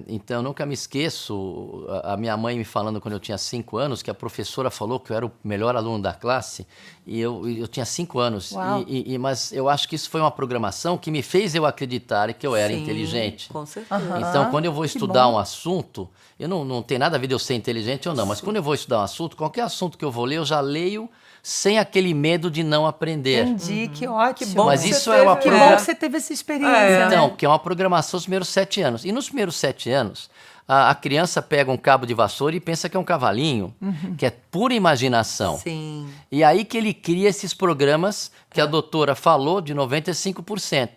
Então, eu nunca me esqueço a minha mãe me falando quando eu tinha 5 anos, que a professora falou que eu era o melhor aluno da classe, e eu tinha 5 anos. Uau. Mas eu acho que isso foi uma programação que me fez eu acreditar que eu era Sim, inteligente. com certeza. Então, quando eu vou que estudar bom. um assunto, eu não tem nada a ver de eu ser inteligente ou não, mas quando eu vou estudar um assunto, qualquer assunto que eu vou ler, eu já leio sem aquele medo de não aprender. Entendi, que ótimo. Que bom Mas que isso você é uma teve, Que né? bom que você teve essa experiência, Então, né? que é uma programação dos primeiros 7 anos. E nos primeiros 7 anos, a criança pega um cabo de vassoura e pensa que é um cavalinho, que é pura imaginação. Sim. E aí que ele cria esses programas que a doutora falou de 95%.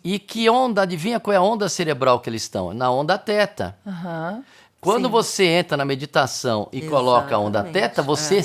E que onda, adivinha qual é a onda cerebral que eles estão? Na onda teta. Aham. Quando Sim. você entra na meditação e coloca a onda Exatamente, teta, você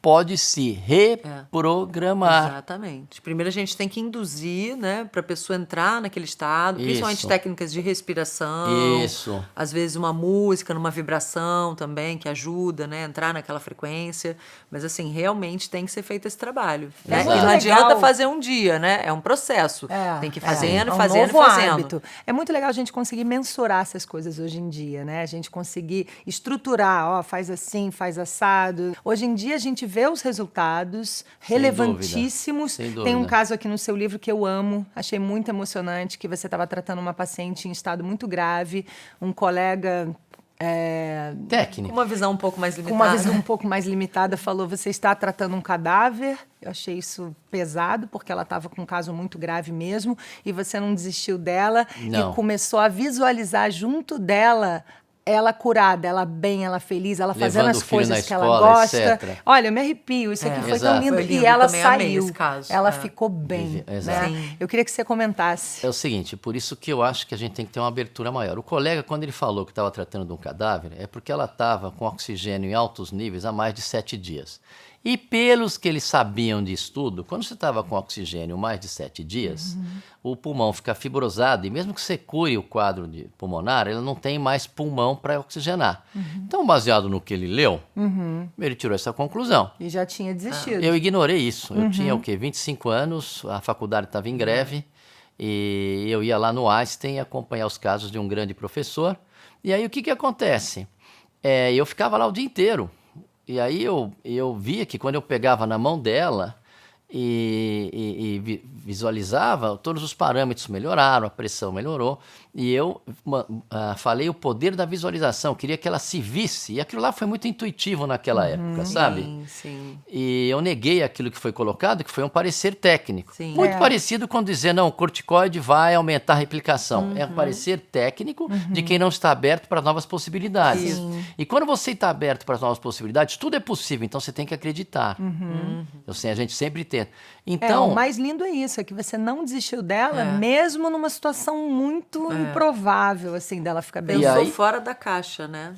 pode se reprogramar. Exatamente. Primeiro a gente tem que induzir, né, para a pessoa entrar naquele estado, principalmente Isso. técnicas de respiração. Isso. Às vezes uma música, numa vibração também, que ajuda, né, a entrar naquela frequência. Mas assim, realmente tem que ser feito esse trabalho, né? Exato. E não Muito adianta legal. fazer um dia, né? É um processo. Tem que ir fazendo, é um fazendo, novo fazendo. hábito. É muito legal a gente conseguir mensurar essas coisas hoje em dia, né? A gente conseguir estruturar, ó, faz assim, faz assado. Hoje em dia a gente vê os resultados relevantíssimos. Sem Tem um dúvida. caso aqui no seu livro que eu amo, achei muito emocionante, que você estava tratando uma paciente em estado muito grave, um colega Com Técnico. uma visão um pouco mais com limitada. uma visão um pouco mais limitada falou, você está tratando um cadáver. Eu achei isso pesado, porque ela estava com um caso muito grave mesmo, e você não desistiu dela Não. e começou a visualizar junto dela ela curada, ela bem, ela feliz, ela fazendo Levando as o filho na coisas que ela escola, gosta. etc. Olha, eu me arrepio, isso aqui foi tão Exato. lindo. Foi lindo, E ela também amei saiu, esse caso. ela É. ficou bem. Exato. Né? Eu queria que você comentasse. É o seguinte, por isso que eu acho que a gente tem que ter uma abertura maior. O colega, quando ele falou que estava tratando de um cadáver, é porque ela estava com oxigênio em altos níveis há mais de 7 dias. E pelos que eles sabiam de estudo, quando você estava com oxigênio mais de 7 dias, o pulmão fica fibrosado e mesmo que você cure o quadro pulmonar, ele não tem mais pulmão para oxigenar. Então, baseado no que ele leu, ele tirou essa conclusão. E já tinha desistido. Eu ignorei isso. Eu tinha o quê? 25 anos, a faculdade estava em greve e eu ia lá no Einstein acompanhar os casos de um grande professor. E aí o que acontece? Eu ficava lá o dia inteiro. E aí eu via que quando eu pegava na mão dela e visualizava, todos os parâmetros melhoraram, a pressão melhorou. E eu falei o poder da visualização, queria que ela se visse. E aquilo lá foi muito intuitivo naquela época, sabe? Sim, sim. E eu neguei aquilo que foi colocado, que foi um parecer técnico. Sim. Muito parecido com dizer, não, o corticoide vai aumentar a replicação. É um parecer técnico de quem não está aberto para novas possibilidades. Sim. E quando você está aberto para novas possibilidades, tudo é possível, então você tem que acreditar. Eu sei, a gente sempre tenta. Então, O mais lindo é isso, é que você não desistiu dela, mesmo numa situação muito improvável, assim, dela ficar bem. E Pensou aí- fora da caixa, né?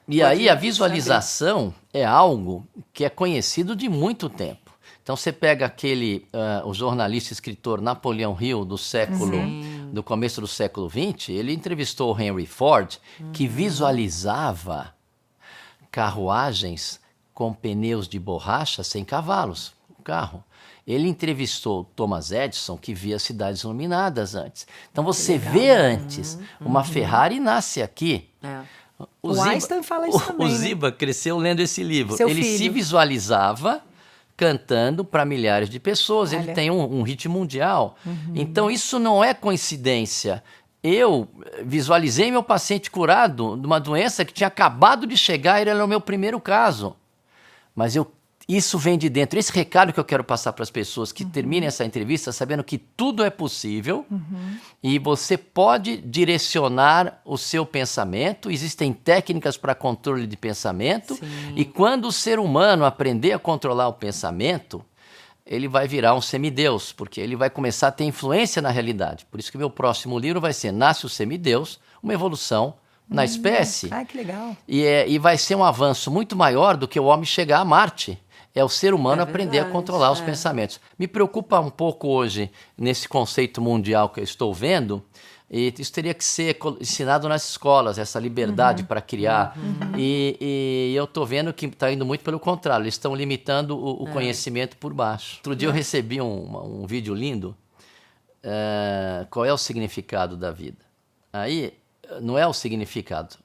E aí a visualização é algo que é conhecido de muito tempo. Então você pega o jornalista e escritor Napoleão Hill do começo do século XX, ele entrevistou o Henry Ford, que visualizava carruagens com pneus de borracha sem cavalos, o carro. Ele entrevistou Thomas Edison, que via cidades iluminadas antes. Então você vê antes, uma Ferrari nasce aqui. O Einstein fala isso também, O né? Ziba cresceu lendo esse livro. Seu Ele se filho. visualizava cantando para milhares de pessoas. Ele Olha. tem um hit mundial. Então isso não é coincidência. Eu visualizei meu paciente curado de uma doença que tinha acabado de chegar, ele era o meu primeiro caso. Mas isso vem de dentro. Esse recado que eu quero passar para as pessoas que terminem essa entrevista sabendo que tudo é possível e você pode direcionar o seu pensamento. Existem técnicas para controle de pensamento. E quando o ser humano aprender a controlar o pensamento, ele vai virar um semideus, porque ele vai começar a ter influência na realidade. Por isso que meu próximo livro vai ser Nasce o Semideus, uma evolução na espécie. Ah, que legal. E vai ser um avanço muito maior do que o homem chegar a Marte. É o ser humano aprender a verdade, controlar os pensamentos. Me preocupa um pouco hoje, nesse conceito mundial que eu estou vendo, e isso teria que ser ensinado nas escolas, essa liberdade para criar. E eu estou vendo que está indo muito pelo contrário, eles estão limitando o conhecimento por baixo. Outro dia eu recebi um vídeo lindo, qual é o significado da vida? Aí não é o significado,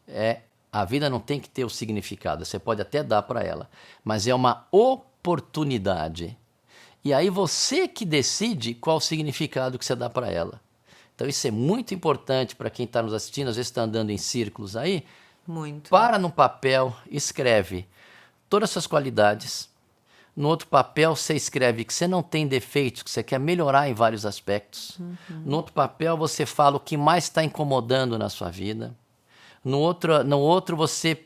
a vida não tem que ter o significado, você pode até dar para ela, mas é uma oportunidade. E aí você que decide qual o significado que você dá para ela. Então isso é muito importante para quem está nos assistindo, às vezes está andando em círculos aí. Muito. Para no papel, escreve todas as suas qualidades. No outro papel você escreve que você não tem defeitos, que você quer melhorar em vários aspectos. No outro papel você fala o que mais está incomodando na sua vida. No outro você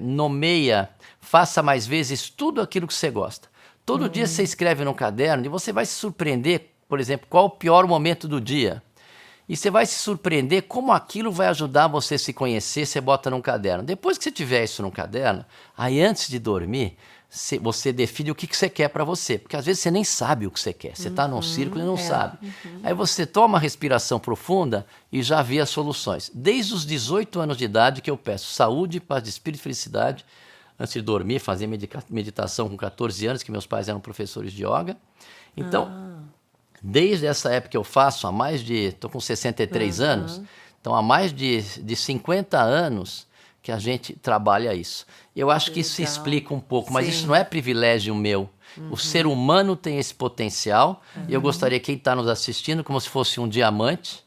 nomeia, faça mais vezes tudo aquilo que você gosta. Todo dia você escreve no caderno e você vai se surpreender, por exemplo, qual o pior momento do dia. E você vai se surpreender como aquilo vai ajudar você a se conhecer, você bota num caderno. Depois que você tiver isso no caderno, aí antes de dormir, você define o que você quer para você. Porque às vezes você nem sabe o que você quer. Você está num círculo e não sabe. Aí você toma uma respiração profunda e já vê as soluções. Desde os 18 anos de idade que eu peço saúde, paz de espírito e felicidade. Antes de dormir, fazia meditação com 14 anos, que meus pais eram professores de yoga. Então, desde essa época que eu faço, estou com 63 anos, então há mais de 50 anos que a gente trabalha isso. Eu acho que isso explica um pouco, mas isso não é privilégio meu. O ser humano tem esse potencial, e eu gostaria que quem está nos assistindo, como se fosse um diamante,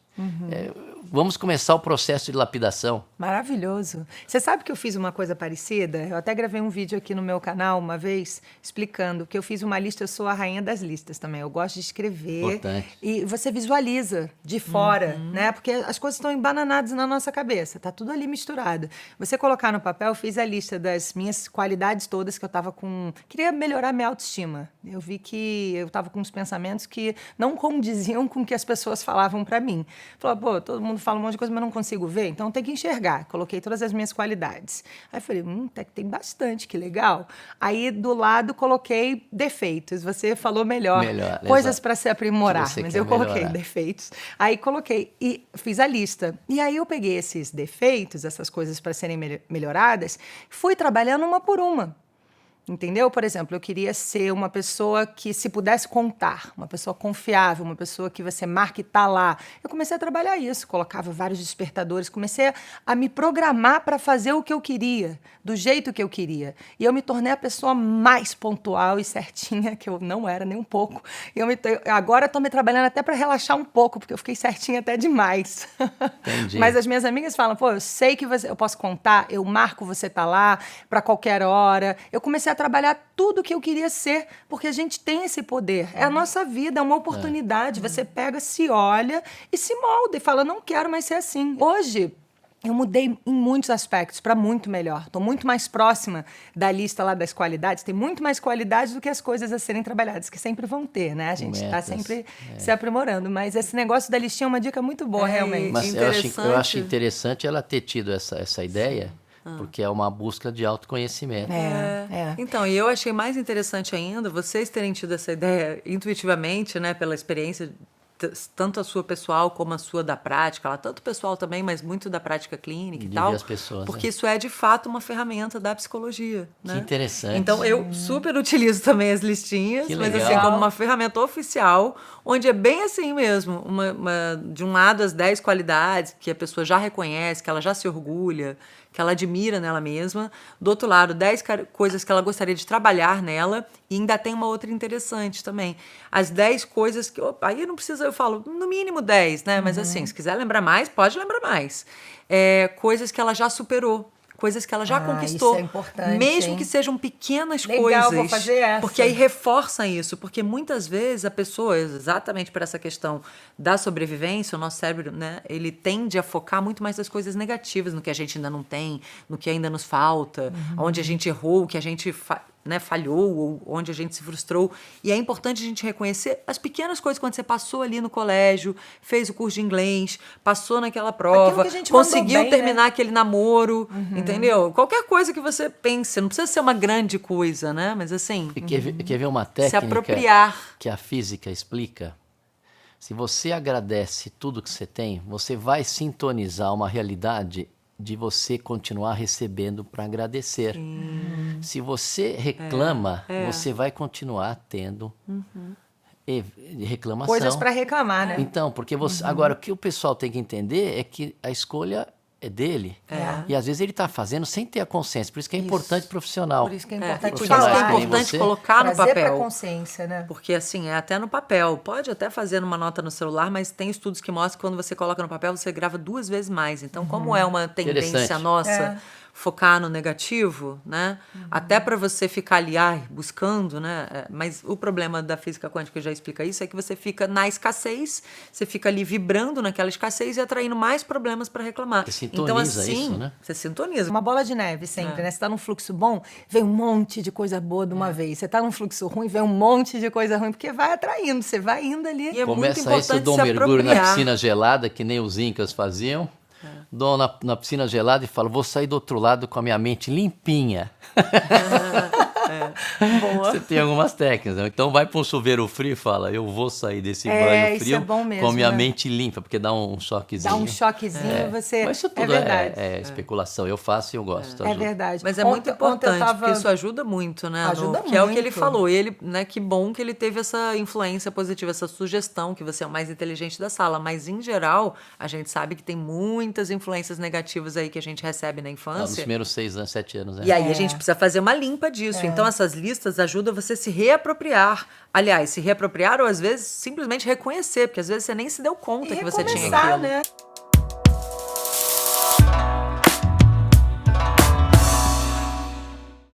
vamos começar o processo de lapidação. Maravilhoso. Você sabe que eu fiz uma coisa parecida? Eu até gravei um vídeo aqui no meu canal uma vez explicando que eu fiz uma lista, eu sou a rainha das listas também. Eu gosto de escrever. Importante. E você visualiza de fora, né? Porque as coisas estão embananadas na nossa cabeça, tá tudo ali misturado. Você colocar no papel, eu fiz a lista das minhas qualidades todas que eu tava com... Queria melhorar minha autoestima. Eu vi que eu tava com uns pensamentos que não condiziam com o que as pessoas falavam para mim. Falou, pô, todo mundo fala um monte de coisa, mas não consigo ver, então tem que enxergar. Coloquei todas as minhas qualidades. Aí falei, até que tem bastante, que legal. Aí do lado coloquei defeitos. Você falou melhor coisas para se aprimorar, mas eu coloquei defeitos. Aí coloquei e fiz a lista. E aí eu peguei esses defeitos, essas coisas para serem melhoradas, fui trabalhando uma por uma. Entendeu? Por exemplo, eu queria ser uma pessoa que se pudesse contar, uma pessoa confiável, uma pessoa que você marca e tá lá. Eu comecei a trabalhar isso, colocava vários despertadores, comecei a me programar para fazer o que eu queria, do jeito que eu queria. E eu me tornei a pessoa mais pontual e certinha, que eu não era nem um pouco. Agora estou me trabalhando até para relaxar um pouco, porque eu fiquei certinha até demais. Entendi. Mas as minhas amigas falam, pô, eu sei que eu posso contar, eu marco você tá lá para qualquer hora. Eu comecei a trabalhar tudo que eu queria ser, porque a gente tem esse poder. É a nossa vida, é uma oportunidade. Você pega, se olha e se molda e fala, não quero mais ser assim. Hoje, eu mudei em muitos aspectos para muito melhor. Estou muito mais próxima da lista lá das qualidades. Tem muito mais qualidades do que as coisas a serem trabalhadas, que sempre vão ter, né? A gente está sempre se aprimorando. Mas esse negócio da listinha é uma dica muito boa, realmente. Mas eu acho interessante ela ter tido essa ideia, porque é uma busca de autoconhecimento. Então, e eu achei mais interessante ainda vocês terem tido essa ideia intuitivamente, né, pela experiência, tanto a sua pessoal como a sua da prática, tanto pessoal também, mas muito da prática clínica e tal. As pessoas, porque isso é de fato uma ferramenta da psicologia. Né? Que interessante. Então, eu super utilizo também as listinhas, Que mas legal. assim, como uma ferramenta oficial, onde é bem assim mesmo, de um lado as 10 qualidades que a pessoa já reconhece, que ela já se orgulha, que ela admira nela mesma. Do outro lado, 10 coisas que ela gostaria de trabalhar nela. E ainda tem uma outra interessante também. As 10 coisas que... Aí não precisa, eu falo, no mínimo 10, né? Mas assim, se quiser lembrar mais, pode lembrar mais. Coisas que ela já superou. Coisas que ela já conquistou. Isso é importante, mesmo que sejam pequenas Legal, coisas. vou fazer essa. Porque aí reforça isso. Porque muitas vezes a pessoa, exatamente por essa questão da sobrevivência, o nosso cérebro, né, ele tende a focar muito mais nas coisas negativas, no que a gente ainda não tem, no que ainda nos falta, onde a gente errou, o que a gente falhou, ou onde a gente se frustrou. E é importante a gente reconhecer as pequenas coisas quando você passou ali no colégio, fez o curso de inglês, passou naquela prova, conseguiu terminar aquele namoro, entendeu? Qualquer coisa que você pense, não precisa ser uma grande coisa, né? Mas assim... Quer ver uma técnica se apropriar. Que a física explica? Se você agradece tudo que você tem, você vai sintonizar uma realidade de você continuar recebendo para agradecer. Se você reclama, você vai continuar tendo de reclamação. Coisas para reclamar, né? Então, porque agora o que o pessoal tem que entender é que a escolha é dele. E às vezes ele está fazendo sem ter a consciência. Por isso que é importante profissional. Por isso que é importante Por isso falar, que é que nem importante você. colocar no trazer para papel. consciência, né? Porque assim, é até no papel. Pode até fazer numa nota no celular, mas tem estudos que mostram que quando você coloca no papel, você grava 2 vezes mais. Então, como é uma tendência Interessante. nossa focar no negativo, né? Até para você ficar ali, buscando, né? Mas o problema da física quântica, que já explica isso, é que você fica na escassez, você fica ali vibrando naquela escassez e atraindo mais problemas para reclamar. Você sintoniza então, assim, isso, né? você sintoniza. Uma bola de neve sempre, né? Você tá num fluxo bom, vem um monte de coisa boa de uma vez. Você tá num fluxo ruim, vem um monte de coisa ruim, porque vai atraindo, você vai indo ali. E é muito Começa importante isso, eu dou um se mergulho na apropriar. piscina gelada, que nem os incas faziam. Dou na piscina gelada e falo, vou sair do outro lado com a minha mente limpinha. Você tem algumas técnicas, né? Então vai para um chuveiro frio e fala, eu vou sair desse banho isso frio é bom mesmo, com a minha né? mente limpa, porque dá um choquezinho. Dá um choquezinho, você... Mas isso é tudo verdade. é especulação. Eu faço e eu gosto. É ajuda. verdade. Mas é muito Ontem eu importante, tava- porque isso ajuda muito, né? Ajuda que é o que ele muito. falou. E ele, né, que bom que ele teve essa influência positiva, essa sugestão, que você é o mais inteligente da sala. Mas, em geral, a gente sabe que tem muitas influências negativas aí que a gente recebe na Nos infância. primeiros 6 anos, 7 anos. Né? E aí a gente precisa fazer uma limpa disso. Então, essas listas ajudam você a se reapropriar. Aliás, se reapropriar ou, às vezes, simplesmente reconhecer, porque às vezes você nem se deu conta E que você tinha recomeçar, aquilo. né?